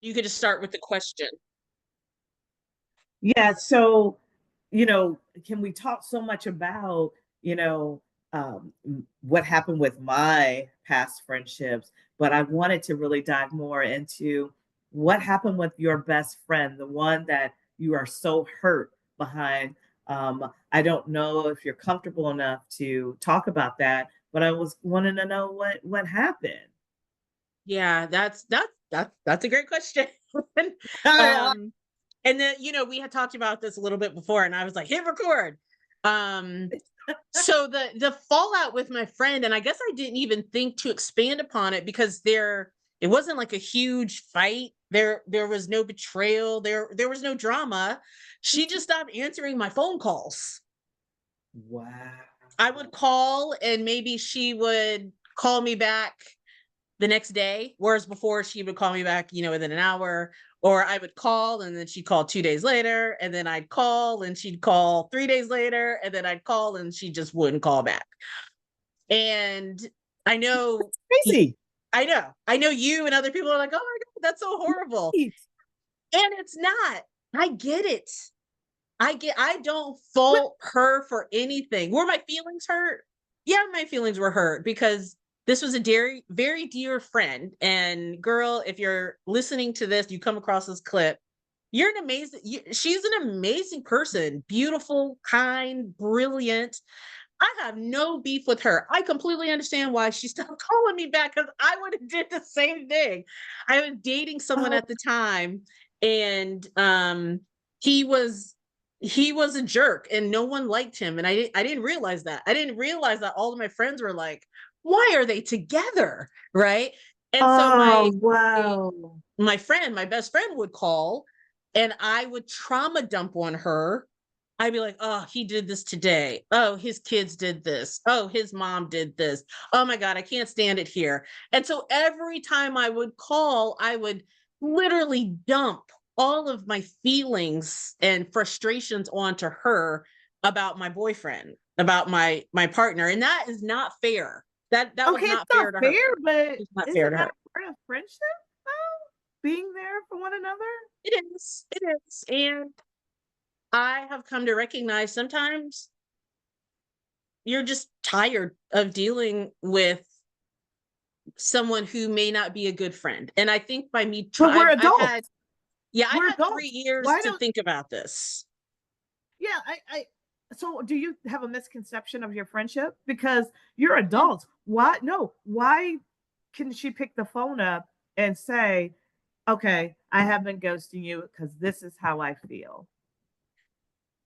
You could just start with the question. Yeah, so, can we talk so much about, you know, what happened with my past friendships, but I wanted to really dive more into what happened with your best friend, the one that you are so hurt behind. I don't know if you're comfortable enough to talk about that, but I was wanting to know what happened. Yeah, that's a great question. Yeah. um, and then we had talked about this a little bit before, and I was like, hit record. Um, so the fallout with my friend, and I guess I didn't even think to expand upon it because it wasn't like a huge fight. There was no betrayal. There was no drama. She just stopped answering my phone calls. Wow. I would call and maybe she would call me back the next day, whereas before she would call me back, within an hour, or I would call and then she'd call 2 days later, and then I'd call and she'd call 3 days later, and then I'd call and she just wouldn't call back. And I know, Crazy. I know you and other people are like, oh my God, that's so horrible. And it's not. I get it. I don't What? fault her for anything. Were my feelings hurt? Yeah, my feelings were hurt because this was a very, very dear friend. And girl, if you're listening to this, you come across this clip, you're an amazing, she's an amazing person, beautiful, kind, brilliant. I have no beef with her. I completely understand why she stopped calling me back because I would have did the same thing. I was dating someone Oh, at the time, and he was he was a jerk, and no one liked him. And I didn't realize that. I didn't realize that all of my friends were like, "Why are they together?" Right? And so oh, wow. my friend, my best friend, would call, and I would trauma dump on her. I'd be like, oh, he did this today. Oh, his kids did this. Oh, his mom did this. Oh my God, I can't stand it here. And so every time I would call, I would literally dump all of my feelings and frustrations onto her about my boyfriend, about my partner. And that is not fair. That was Okay, it's not not fair to her. fair, but It's not fair isn't to that her. part of friendship, though? Being there for one another? It is. It is. And I have come to recognize sometimes you're just tired of dealing with someone who may not be a good friend. And I think by me But try we're I've had adults. yeah, I've We're had 3 adults. years Why to don't, think about this. yeah, so do you have a misconception of your friendship? Because you're Mm. adults. Why, no, why can she pick the phone up and say, okay, I have been ghosting you because this is how I feel?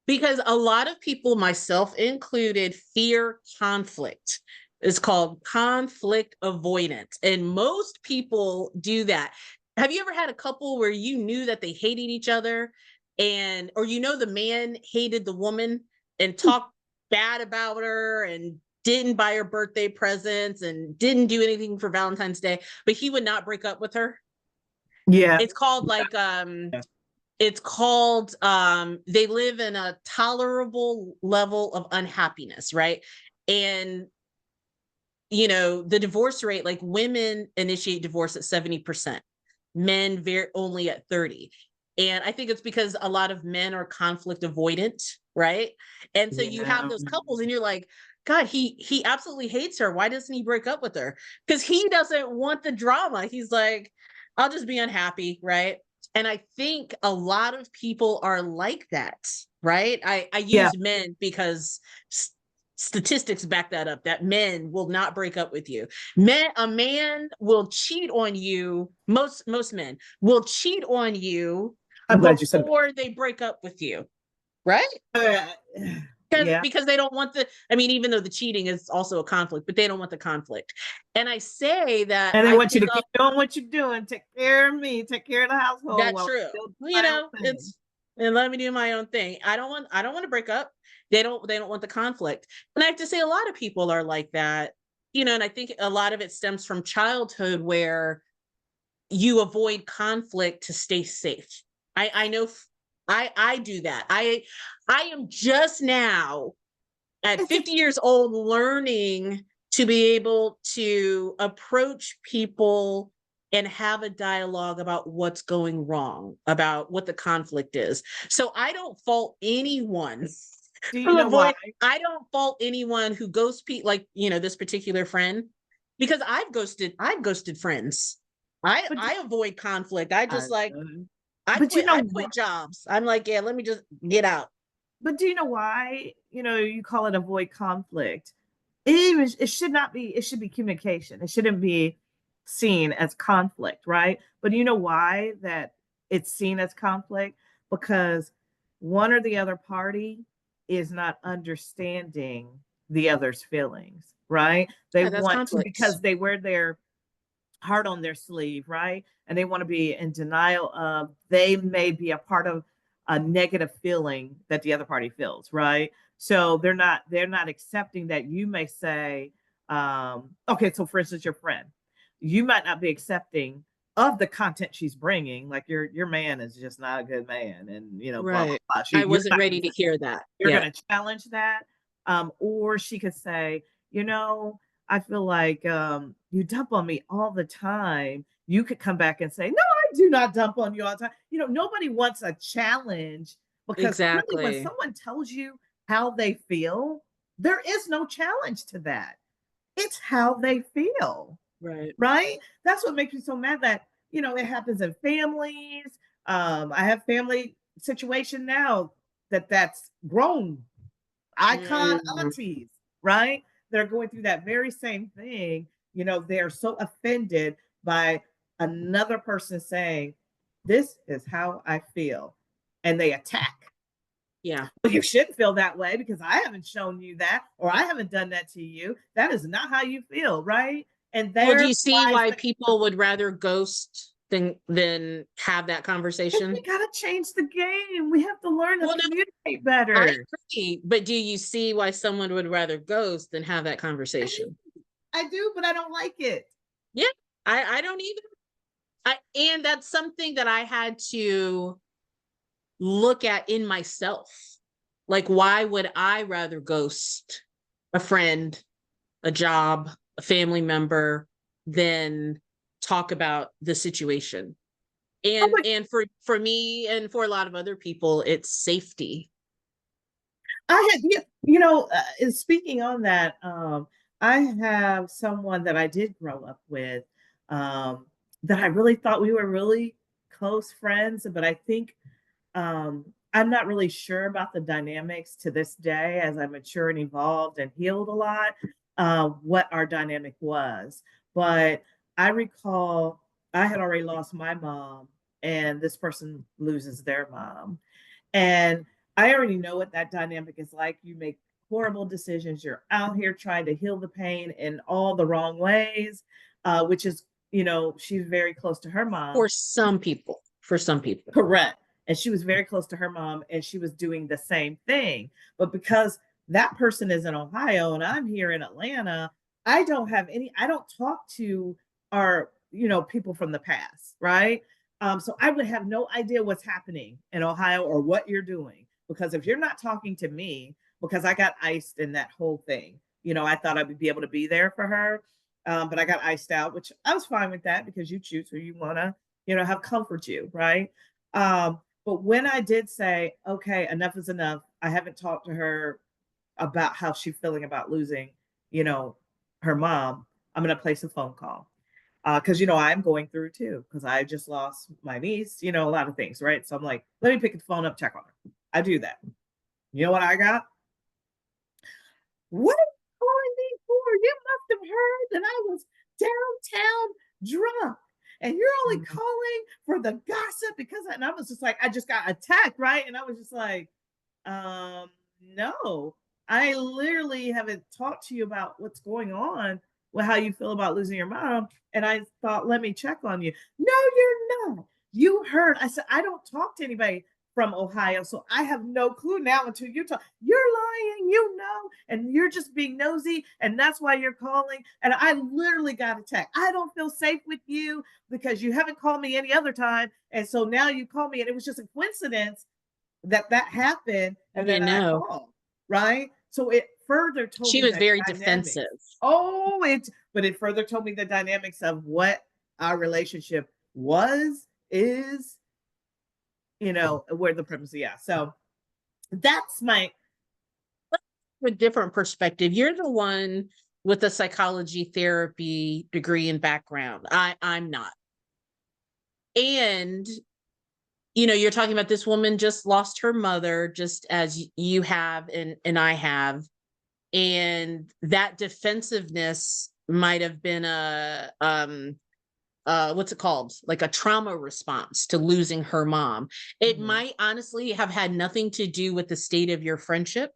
Because a lot of people, myself included, fear conflict. It's called conflict avoidance. And most people do that. Have you ever had a couple where you knew that they hated each other, and or the man hated the woman and talked bad about her and didn't buy her birthday presents and didn't do anything for Valentine's Day, but he would not break up with her? Yeah. It's called Yeah. they live in a tolerable level of unhappiness, right? And the divorce rate, like women initiate divorce at 70%, men very only at 30. And I think it's because a lot of men are conflict avoidant, right? And so you have Yeah. those couples and you're like, God, he absolutely hates her. Why doesn't he break up with her? Because he doesn't want the drama. He's like, I'll just be unhappy, right? And I think a lot of people are like that, right? I Yeah. use men because statistics back that up, that men will not break up with you. A man will cheat on you. Most men will cheat on you I'm glad you said before they break up with you, right? that. because Yeah. because they don't want I mean, even though the cheating is also a conflict, but they don't want the conflict. And I say that And they I want you pick to keep up doing what you're doing. Take care of me. Take care of the household that while true. I still do You my own know, thing. it's and let me do my own thing. I don't want to break up. They don't want the conflict. And I have to say a lot of people are like that. And I think a lot of it stems from childhood where you avoid conflict to stay safe. I know I do that. I am just now at It's a 50 years old learning to be able to approach people and have a dialogue about what's going wrong, about what the conflict is. So I don't fault anyone Do you who know why? avoid, I don't fault anyone who ghosts people, like, this particular friend, because I've ghosted friends. I But do, I avoid conflict. I I just like, know. I But you quit, know I what? quit jobs. I'm like, yeah, let me just get out. But do you know why? You call it avoid conflict. It should not be, it should be communication. It shouldn't be seen as conflict, right? But you know why that it's seen as conflict? Because one or the other party is not understanding the other's feelings, right? They Yeah, that's want to, conflict. because they wear their heart on their sleeve, right? And they want to be in denial of, they may be a part of a negative feeling that the other party feels, right? So they're not accepting that you may say, okay, so for instance, your friend, you might not be accepting of the content she's bringing, like your man is just not a good man, and blah blah Right. blah. I You're wasn't not ready gonna to say, hear that. you're Yeah. going to challenge that. Or she could say, you know, I feel like you dump on me all the time. You could come back and say, no, I do not dump on you all the time. Nobody wants a challenge, because really, when Exactly. someone tells you how they feel, there is no challenge to that. It's how they feel, Right. right? That's what makes me so mad that, it happens in families. I have family situation now that's grown icon Mm, aunties, right? They're going through that very same thing. They're so offended by another person saying, this is how I feel. And they attack. yeah. Well, you shouldn't feel that way because I haven't shown you that, or I haven't done that to you. That is not how you feel, right? And Well, do their you see why mindset, people would rather ghost than have that because we conversation? got to change the game. We have to learn to Well, no, communicate I better. agree. But do you see why someone would rather ghost than have that conversation? I do, but I don't like it. Yeah, I don't either. And that's something that I had to look at in myself. Like, why would I rather ghost a friend, a job, a family member than talk about the situation? Oh And for me and for a lot of other people, it's safety. I had, speaking on that, I have someone that I did grow up with, um, that I really thought we were really close friends, but I think I'm not really sure about the dynamics to this day as I mature and evolved and healed a lot, what our dynamic was. But I recall I had already lost my mom, and this person loses their mom. And I already know what that dynamic is like. You make horrible decisions. You're out here trying to heal the pain in all the wrong ways, which is, she's very close to her mom. For some people. For some people. Correct. And she was very close to her mom, and she was doing the same thing. But because that person is in Ohio and I'm here in Atlanta, I don't talk to our, people from the past, right? So I would have no idea what's happening in Ohio or what you're doing. Because if you're not talking to me, because I got iced in that whole thing, I thought I would be able to be there for her. But I got iced out, which I was fine with that because you choose who you want to, have comfort you, right? But when I did say, okay, enough is enough, I haven't talked to her about how she's feeling about losing, you know, her mom, I'm going to place a phone call. Because, I'm going through too, because I just lost my niece, a lot of things, right? So I'm like, let me pick the phone up, check on her. I do that. You know what I got? What are you calling me for? You must have heard that I was downtown drunk. And you're only calling for the gossip because, and I was just like, I just got attacked, right? And I was just like, no, I literally haven't talked to you about what's going on with how you feel about losing your mom. And I thought, let me check on you. No, you're not. You heard. I said, I don't talk to anybody from Ohio, so I have no clue now until you talk. You're lying, and you're just being nosy, and that's why you're calling. And I literally got a text. I don't feel safe with you because you haven't called me any other time, and so now you call me, and it was just a coincidence that happened, and You then I know, called, right? So it further told she me was the very dynamics. defensive. But it further told me the dynamics of what our relationship was, is, where the premise, yeah. So that's my A different perspective. You're the one with a psychology therapy degree and background. I'm not. And you're talking about this woman just lost her mother, just as you have and I have. And that defensiveness might have been a what's it called? Like a trauma response to losing her mom. It might honestly have had nothing to do with the state of your friendship.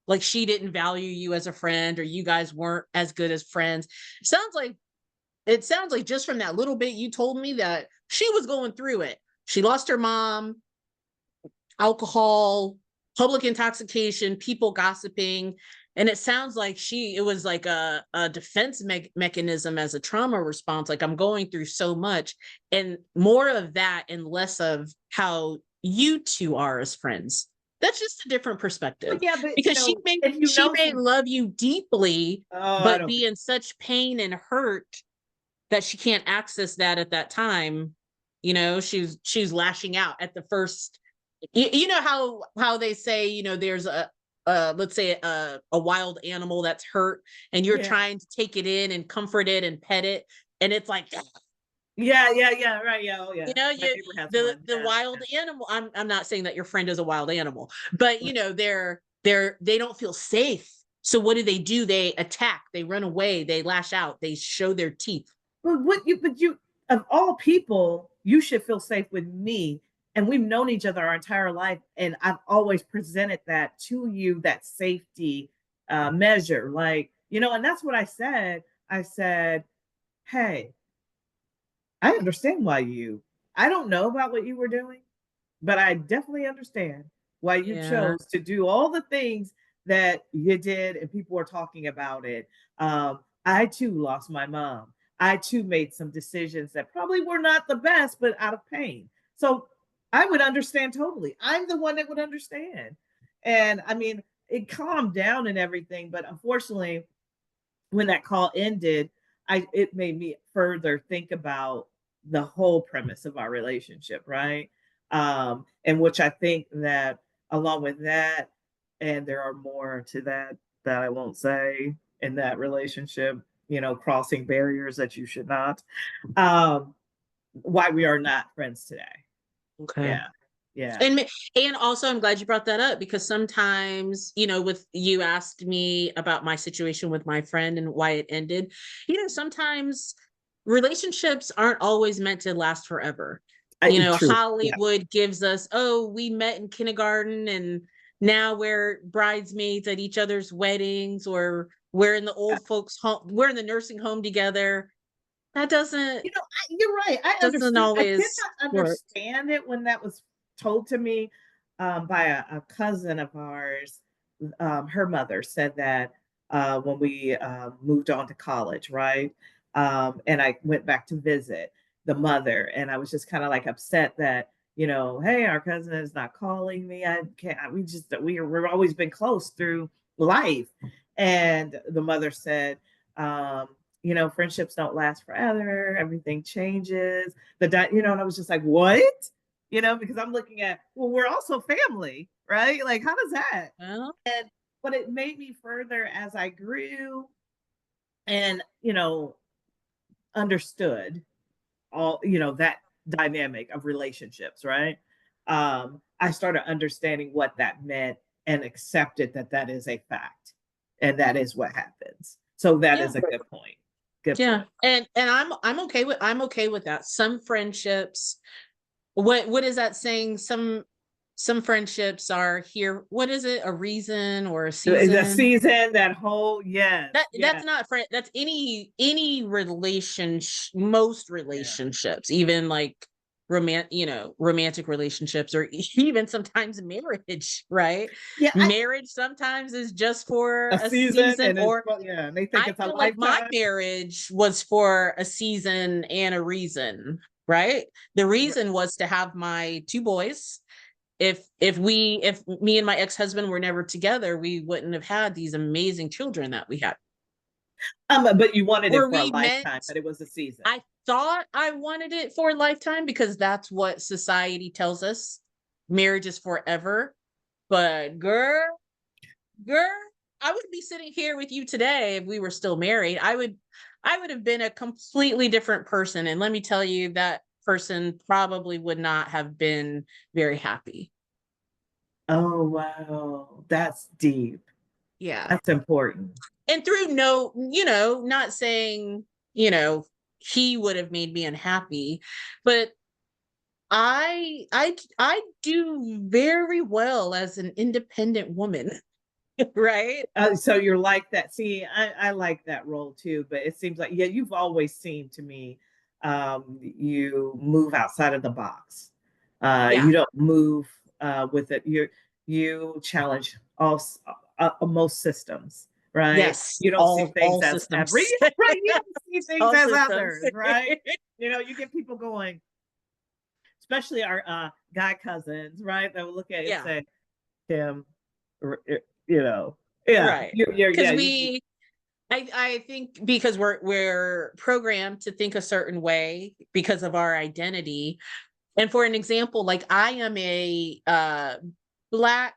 Like she didn't value you as a friend, or you guys weren't as good as friends. It sounds like just from that little bit you told me that she was going through it. She lost her mom, alcohol, public intoxication, people gossiping. And it sounds like it was like a defense mechanism as a trauma response. Like, I'm going through so much, and more of that and less of how you two are as friends. That's just a different perspective, But yeah, but because she may if she may some, love you deeply, oh, I but don't be think in such pain and hurt that she can't access that at that time. She's lashing out at the first. You know how they say, there's a let's say a wild animal that's hurt, and you're yeah. trying to take it in and comfort it and pet it, and it's like, Yeah, right, yeah, oh yeah. My you neighbor has the one, the yeah, wild animal. I'm not saying that your friend is a wild animal, but yeah. they don't feel safe. So what do? They attack, they run away, they lash out, they show their teeth. But you, of all people, you should feel safe with me. And we've known each other our entire life. And I've always presented that to you, that safety measure. Like, and that's what I said. I said, hey, I understand I don't know about what you were doing, but I definitely understand why you Yeah. chose to do all the things that you did, and people are talking about it. I too lost my mom. I too made some decisions that probably were not the best, but out of pain. So I would understand totally. I'm the one that would understand. And I mean, it calmed down and everything, but unfortunately, when that call ended, it made me further think about the whole premise of our relationship, right? And which I think that along with that, and there are more to that I won't say in that relationship, crossing barriers that you should not. Um, why we are not friends today. Okay. Yeah. Yeah. And also, I'm glad you brought that up, because sometimes, with you asked me about my situation with my friend and why it ended. Sometimes relationships aren't always meant to last forever. True. Yeah. Hollywood gives us, oh, we met in kindergarten and now we're bridesmaids at each other's weddings, or we're in the Yeah. old folks home, we're in the nursing home together. That You're right. I doesn't understood. I did always not work. understand it when that was told to me by a cousin of ours. Her mother said that when we moved on to college, right? And I went back to visit the mother, and I was just kind of like upset that, hey, our cousin is not calling me. I can't. We've always been close through life, and the mother said. Friendships don't last forever. Everything changes. And I was just like, what? Because I'm looking at, well, we're also family, right? Like, how does that? Well, But it made me further as I grew and, understood all, that dynamic of relationships, right? I started understanding what that meant and accepted that that is a fact and that is what happens. So that yeah. is a good point. Good Yeah. point. And I'm okay with that. Some friendships, what is that saying? Some friendships are here. What is it? A reason or a The season? season, that whole, yes, That's yeah, not friend. That's any most yeah. relationships, even like romantic relationships, or even sometimes marriage, right? Yeah, Marriage sometimes is just for a a season, season, and it's, or well, yeah, and they think I it's a feel like my lifetime. marriage was for a season and a reason, right? The Right. reason was to have my two boys. If me and my ex-husband were never together, we wouldn't have had these amazing children that we had. But you wanted it Were for a we meant lifetime, but it was a I season. thought I wanted it for a lifetime because that's what society tells us. Marriage is forever. But girl, I wouldn't be sitting here with you today if we were still married. I would have been a completely different person. And let me tell you, that person probably would not have been very happy. Oh, wow. That's deep. Yeah. That's important. And through not saying, he would have made me unhappy, but I do very well as an independent woman, right? So you're like that. See, I like that role too, but it seems like, yeah, you've always seemed to me, you move outside of the box. Yeah. You don't move with it. You challenge most systems, right? Yes. You don't see All things as every systems. right. You don't see things All as systems. others, right? You get people going, especially our guy cousins, right? That will look at it and Yeah. say, Tim, you know, yeah, Right. yeah, Because I think because we're programmed to think a certain way because of our identity. And for an example, like I am a black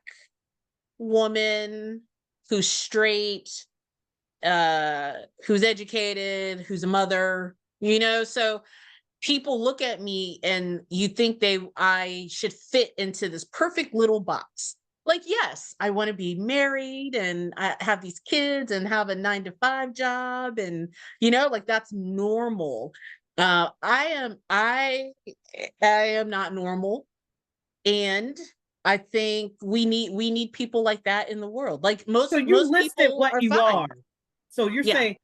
woman who's straight, who's educated, who's a mother, so people look at me and you think I should fit into this perfect little box. Like, yes, I want to be married and I have these kids and have a 9 to 5 job, and like that's normal. I am not normal, and I think we need people like that in the world. Like So most you most listed people what are you fine. are. So you're Yeah. saying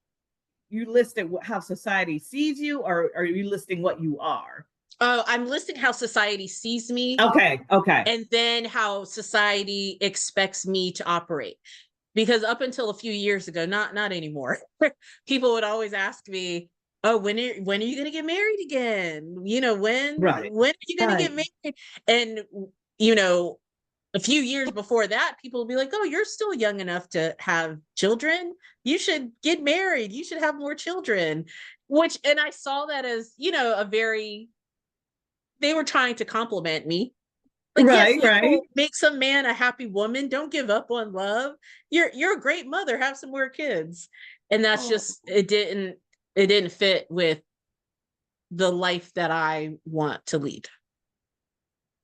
you listed how society sees you, or are you listing what you are? Oh, I'm listing how society sees me, Okay, okay. and then how society expects me to operate. Because up until a few years ago, not anymore, people would always ask me, "Oh, when are you going to get married again? Right. When are you going to Right. get married?" And you know, a few years before that, people would be like, "Oh, you're still young enough to have children. You should get married. You should have more children." And I saw that as, a very, they were trying to compliment me. Like, yes, Right, right. make some man a happy woman. Don't give up on love. You're a great mother. Have some more kids. And that's Oh, just, it didn't fit with the life that I want to lead.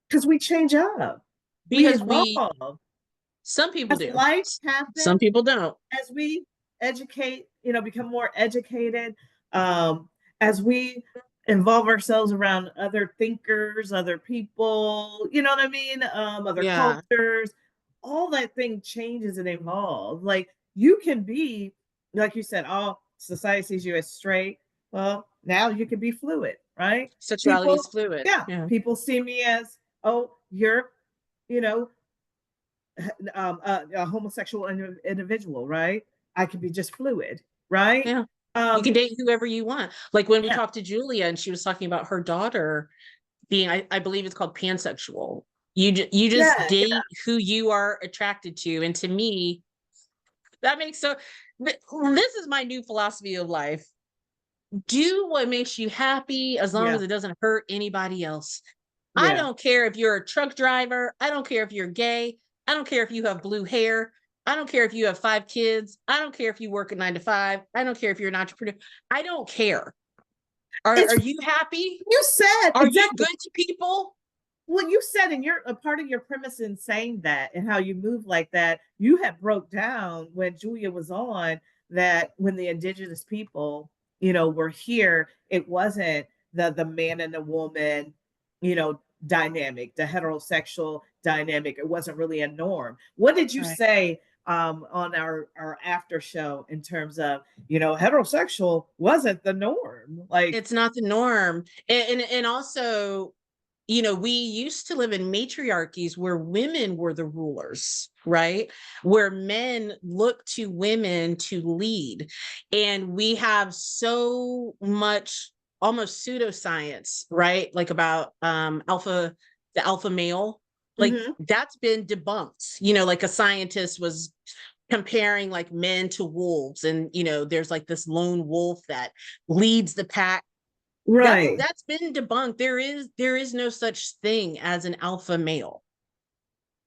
because we change up. We Because evolve. some people As do. life Some happens, people don't. as we educate, become more educated, as we involve ourselves around other thinkers, other people, you know what I mean? Other Yeah. cultures, all that thing changes and evolves. Like you can be, like you said, oh, society sees you as straight. Well, now you can be fluid, right? Sexuality is People, fluid. yeah, Yeah. people see me as, oh, you're, you know, a homosexual individual, right? I could be just fluid, right? Yeah. You can Um, date whoever you want. Like when we yeah, talked to Julia and she was talking about her daughter being, I believe it's called pansexual. You just yeah, date who you are attracted to. And to me, that makes this is my new philosophy of life. Do what makes you happy as long yeah, as it doesn't hurt anybody else. I yeah. don't care if you're a truck driver. I don't care if you're gay. I don't care if you have blue hair. I don't care if you have 5 kids. I don't care if you work a 9 to 5. I don't care if you're an entrepreneur. I don't care. Are It's you happy? you said Are you exactly. good to people? Well, you said, and you're a part of your premise in saying that and how you move like that. You had broke down when Julia was on that when the indigenous people, were here, it wasn't the man and the woman, dynamic, the heterosexual dynamic. It wasn't really a norm. What did you Right. say on our after show in terms of heterosexual wasn't the norm? Like, It's not the norm. And also, we used to live in matriarchies where women were the rulers, right? Where men look to women to lead. And we have so much almost pseudoscience, right? Like about the alpha male. Like mhm. that's been debunked. Like a scientist was comparing like men to wolves, and there's like this lone wolf that leads the pack. Right. That's been debunked. There is no such thing as an alpha male,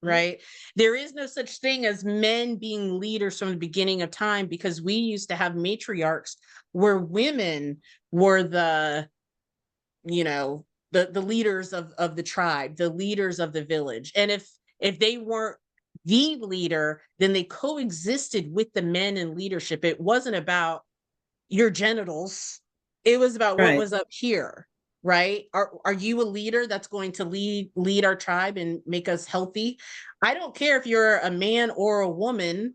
Mm. right? There is no such thing as men being leaders from the beginning of time, because we used to have matriarchs where women were the, you know, the leaders of the tribe, the leaders of the village. And if they weren't the leader, then they coexisted with the men in leadership. It wasn't about your genitals. It was about what Right. was up here, right? Are you a leader that's going to lead our tribe and make us healthy? I don't care if you're a man or a woman.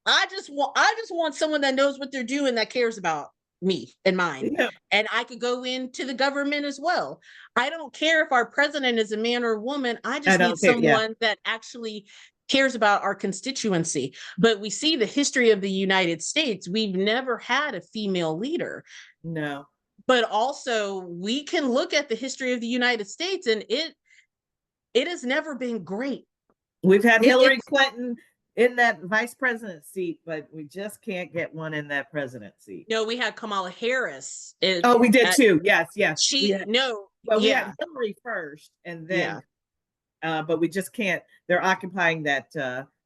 I just want someone that knows what they're doing, that cares about me and mine. Yeah. And I could go into the government as well. I don't care if our president is a man or a woman. I I just need don't care. Yeah. someone that actually cares about our constituency. But we see the history of the United States. We've never had a female leader. No. But also we can look at the history of the United States, and it has never been great. We've had It Hillary Clinton in that vice president seat, but we just can't get one in that president seat. No, we had Kamala Harris. Oh, we did too. Yes, yes. We She had, no, well, we yeah, had Hillary first, and yeah. then, but we just can't. They're occupying that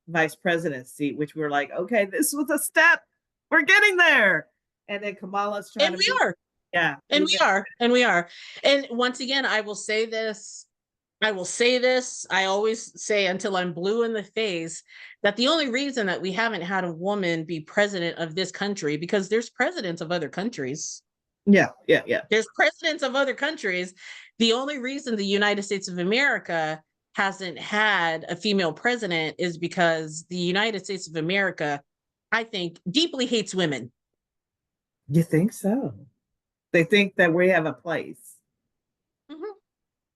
vice president seat, which we're like, okay, this was a step. We're getting there. And then Kamala's trying And to we be, are, yeah, and we are, and we are. And once again, I will say this. I will say this. I always say until I'm blue in the face that the only reason that we haven't had a woman be president of this country, because there's presidents of other countries. yeah, yeah, yeah. There's presidents of other countries. The only reason the United States of America hasn't had a female president is because the United States of America, I think, deeply hates women. You think so? They think that we have a place. Mhm.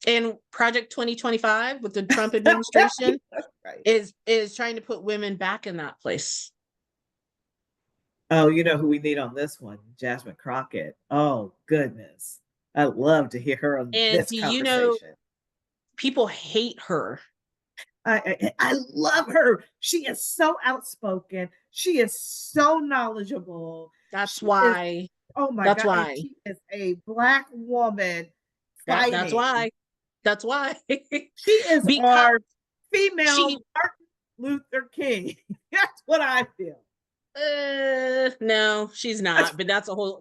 And Project 2025 with the Trump administration Right. is trying to put women back in that place. Oh, you know who we need on this one? Jasmine Crockett. Oh, goodness. I'd love to hear her on And this do you know, conversation. people hate her. I love her. She is so outspoken. She is so knowledgeable. That's She is, why. oh my That's God. And why. she is a Black woman That's fighting. why. That's why. She is Because our female she Martin Luther King. That's what I feel. no, she's not, but that's a whole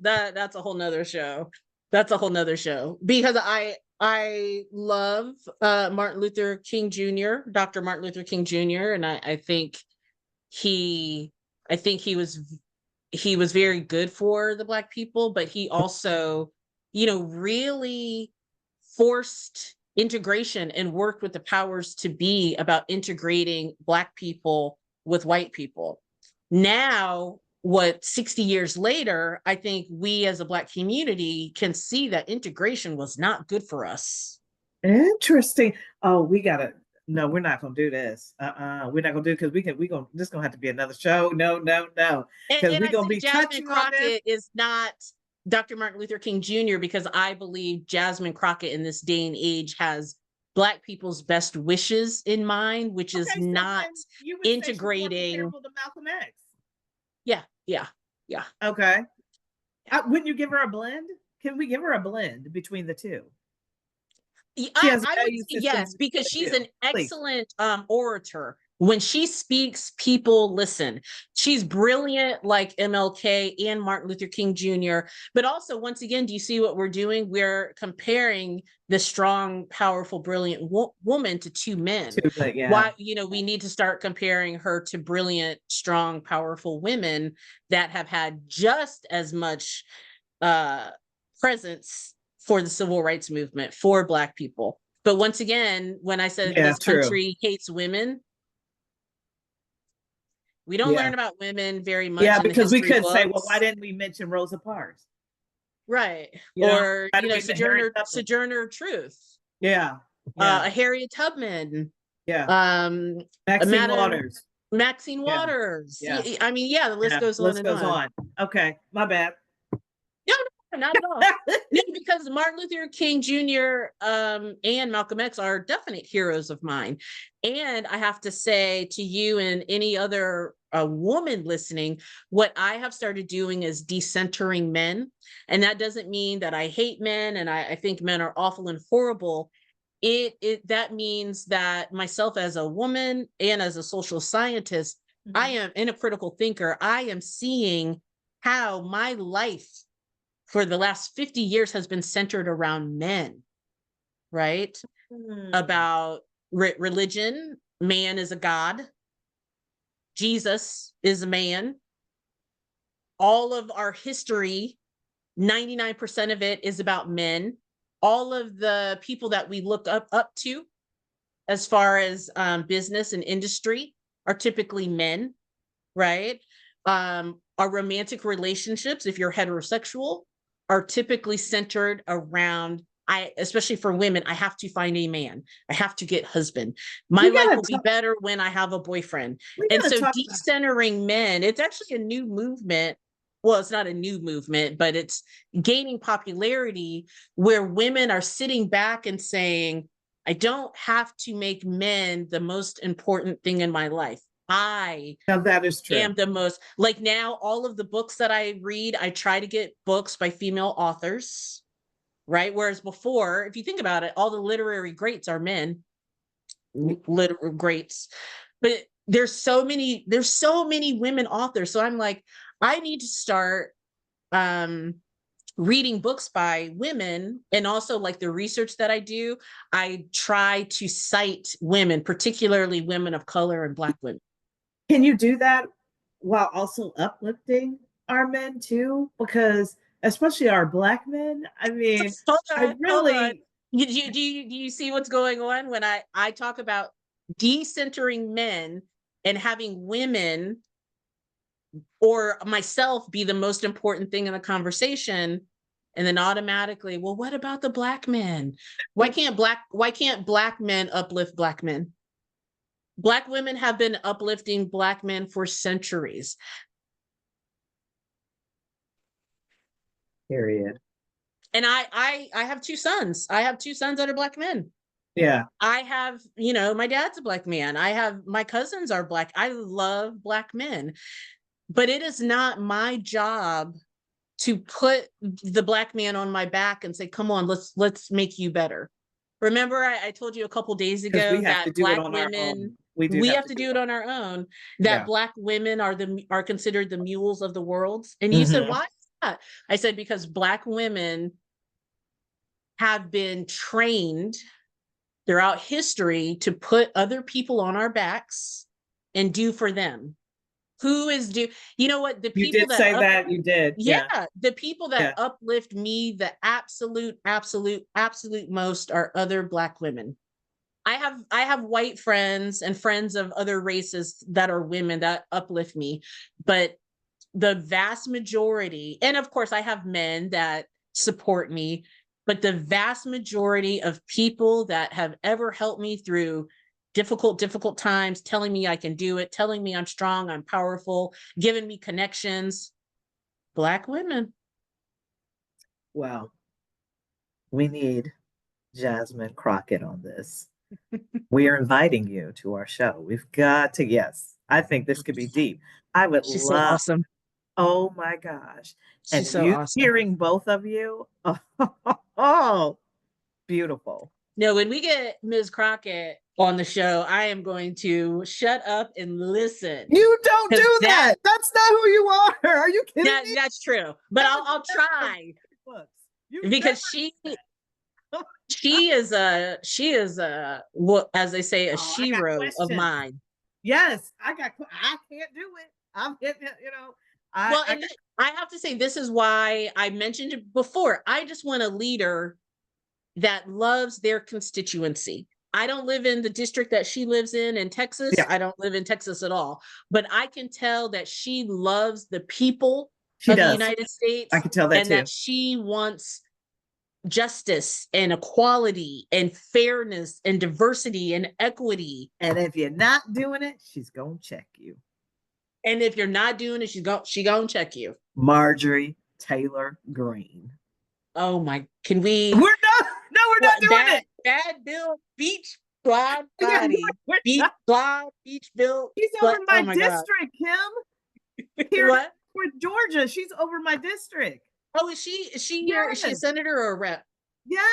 nother show. That's a whole nother show, because I love Martin Luther King Jr., Dr. Martin Luther King Jr., and I think he I think he was very good for the Black people, but he also, really forced integration and worked with the powers to be about integrating Black people with white people. Now, 60 years later, I think we as a Black community can see that integration was not good for us. Interesting. Oh, we gotta. No, we're not gonna do this. We're not gonna do it because we gonna this gonna have to be another show. No, no, no. Because And we're I gonna say be Jasmine touching on this. Crockett is not Dr. Martin Luther King Jr., because I believe Jasmine Crockett in this day and age has Black people's best wishes in mind, which is Okay, so not then you would say she's more integrating. comparable to Malcolm X. Yeah, yeah, yeah. Okay. Wouldn't you give her a blend? Can we give her a blend between the two? She has a I would value say system yes, because she's too. an Please. excellent orator. When she speaks, people listen. She's brilliant, like MLK and Martin Luther King Jr. But also, once again, do you see what we're doing? We're comparing the strong, powerful, brilliant woman to two men. Too, but yeah. Why, we need to start comparing her to brilliant, strong, powerful women that have had just as much presence for the civil rights movement for Black people. But once again, when I said Yeah, this true. country hates women, we don't Yeah. learn about women very much Yeah, in the because we history could say, well, why books. didn't we mention Rosa Parks? Right. You know, Or, why did we mention Harriet Tubman? Sojourner Truth, Yeah, yeah, a Harriet Tubman, yeah. um, a Maxine Madam Waters. Maxine Yeah, Waters. yeah, I mean, yeah, the list yeah. goes on List and goes on. on. Okay, my bad. No, not at all. No, because Martin Luther King Jr. And Malcolm X are definite heroes of mine. And I have to say to you and any other woman listening, what I have started doing is decentering men. And that doesn't mean that I hate men and I think men are awful and horrible. That means that myself as a woman and as a social scientist, I am in a critical thinker. I am seeing how my life for the last 50 years has been centered around men, right? About religion, man is a god, Jesus is a man. All of our history, 99% of it is about men. All of the people that we look up to as far as business and industry are typically men, right? Our romantic relationships, if you're heterosexual, are typically centered around, especially for women, I have to find a man. I have to get husband. My life will be better when I have a boyfriend. And so decentering men, it's actually a new movement. Well, it's not a new movement, but it's gaining popularity where women are sitting back and saying, I don't have to make men the most important thing in my life. Now that is true. Am the most, like now, all of the books that I read, I try to get books by female authors, right? Whereas before, if you think about it, all the literary greats are men, literary greats. But there's so many women authors. So I'm like, I need to start reading books by women. And also like the research that I do, I try to cite women, particularly women of color and Black women. Can you do that while also uplifting our men too? Because especially our Black men, I mean, hold on. Do you see what's going on when I talk about decentering men and having women or myself be the most important thing in the conversation? And then automatically, well, what about the Black men? Why can't Black men uplift Black men? Black women have been uplifting Black men for centuries. Period. And I have two sons. I have two sons that are Black men. Yeah. I have, my dad's a Black man. I have, my cousins are Black. I love Black men. But it is not my job to put the Black man on my back and say, come on, let's make you better. Remember, I told you a couple days ago that Black women, we have to do it on our own, that Black women are considered the mules of the world. And you said, why is that? I said, because Black women have been trained throughout history to put other people on our backs and do for them. Who is do you know what the people you did that say that you did the people that uplift me the absolute most are other Black women. I have white friends and friends of other races that are women that uplift me, but the vast majority, and of course I have men that support me, but the vast majority of people that have ever helped me through difficult times, telling me I can do it, telling me I'm strong, I'm powerful, giving me connections, Black women. Well, we need Jasmine Crockett on this. We are inviting you to our show. We've got to, yes, I think this could be deep. I would She's love, so awesome. Oh my gosh. She's so awesome. Hearing both of you, oh, beautiful. No, when we get Ms. Crockett on the show, I am going to shut up and listen. You don't do that. That's not who you are. Are you kidding me? That's true. But I'll try. Because she is a what, as they say, a shero of mine. Yes, I can't do it. I'm hitting it, I have to say, this is why I mentioned it before. I just want a leader that loves their constituency. I don't live in the district that she lives in Texas. Yeah. I don't live in Texas at all, but I can tell that she loves the people of the United States. I can tell that and too. That she wants justice and equality and fairness and diversity and equity. And if you're not doing it, she's gonna check you. And if you're not doing it, she gonna check you. Marjorie Taylor Greene. Oh my, can we? We're not. No, we're not What doing bad? it. Bad Bill Beach Blonde Yeah, no, Body we're Beach not. Blonde Beach Bill. She's over But my oh my god, district, Kim. Here what? in Georgia, she's over my district. Oh, is she? Is she a Yes, senator or a rep?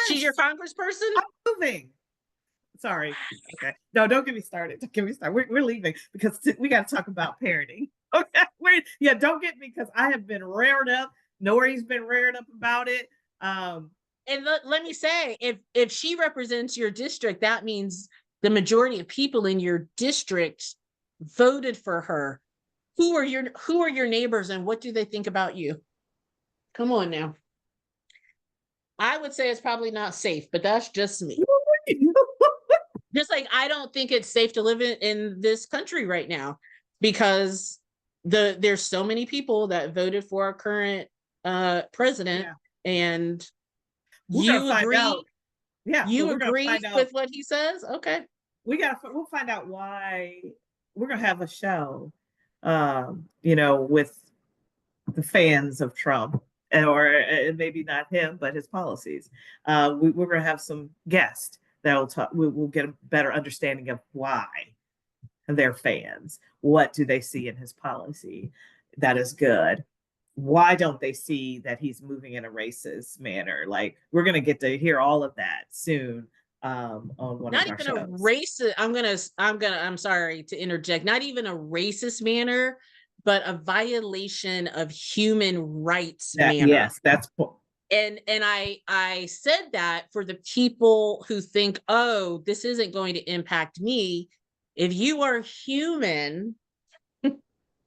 She's your yes. congressperson. I'm moving. Sorry. Okay. No, don't get me started. Don't get me started. We're leaving because we got to talk about parenting. Okay. Yeah, don't get me because I have been reared up. Nori's been reared up about it. And let me say, if she represents your district, that means the majority of people in your district voted for her. Who are your neighbors and what do they think about you? Come on now. I would say it's probably not safe, but that's just me. Just like I don't think it's safe to live in this country right now because there's so many people that voted for our current president Yeah. and We're gonna you find agree out. Yeah, well, you we're gonna agree find out. with what he says? Okay. We'll find out why we're gonna have a show, with the fans of Trump, or maybe not him, but his policies. We're going to have some guests that will talk. We'll get a better understanding of why they're fans. What do they see in his policy that is good? Why don't they see that he's moving in a racist manner? Like we're going to get to hear all of that soon on one Not of our even a shows. racist. I'm sorry to interject. Not even a racist manner, but a violation of human rights That manner. yes, that's And I said that for the people who think, oh, this isn't going to impact me. If you are human,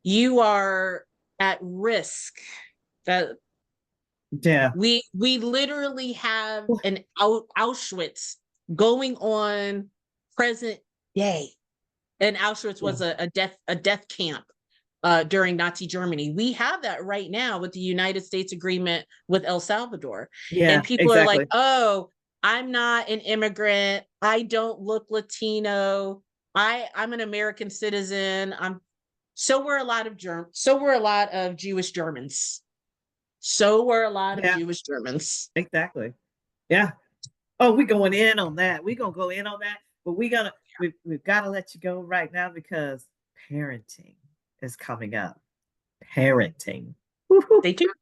you are at risk. That yeah, we literally have an Auschwitz going on present day, and Auschwitz was a death camp during Nazi Germany. We have that right now with the United States agreement with El Salvador, yeah, and people are like, exactly. "Oh, I'm not an immigrant. I don't look Latino. I'm an American citizen. I'm." So were a lot of So were a lot of Jewish Germans. So were a lot of Yeah, Jewish Germans. exactly. Yeah. Oh, we going in on that. We gonna go in on that, but we've got to let you go right now because parenting is coming up. Parenting. They do.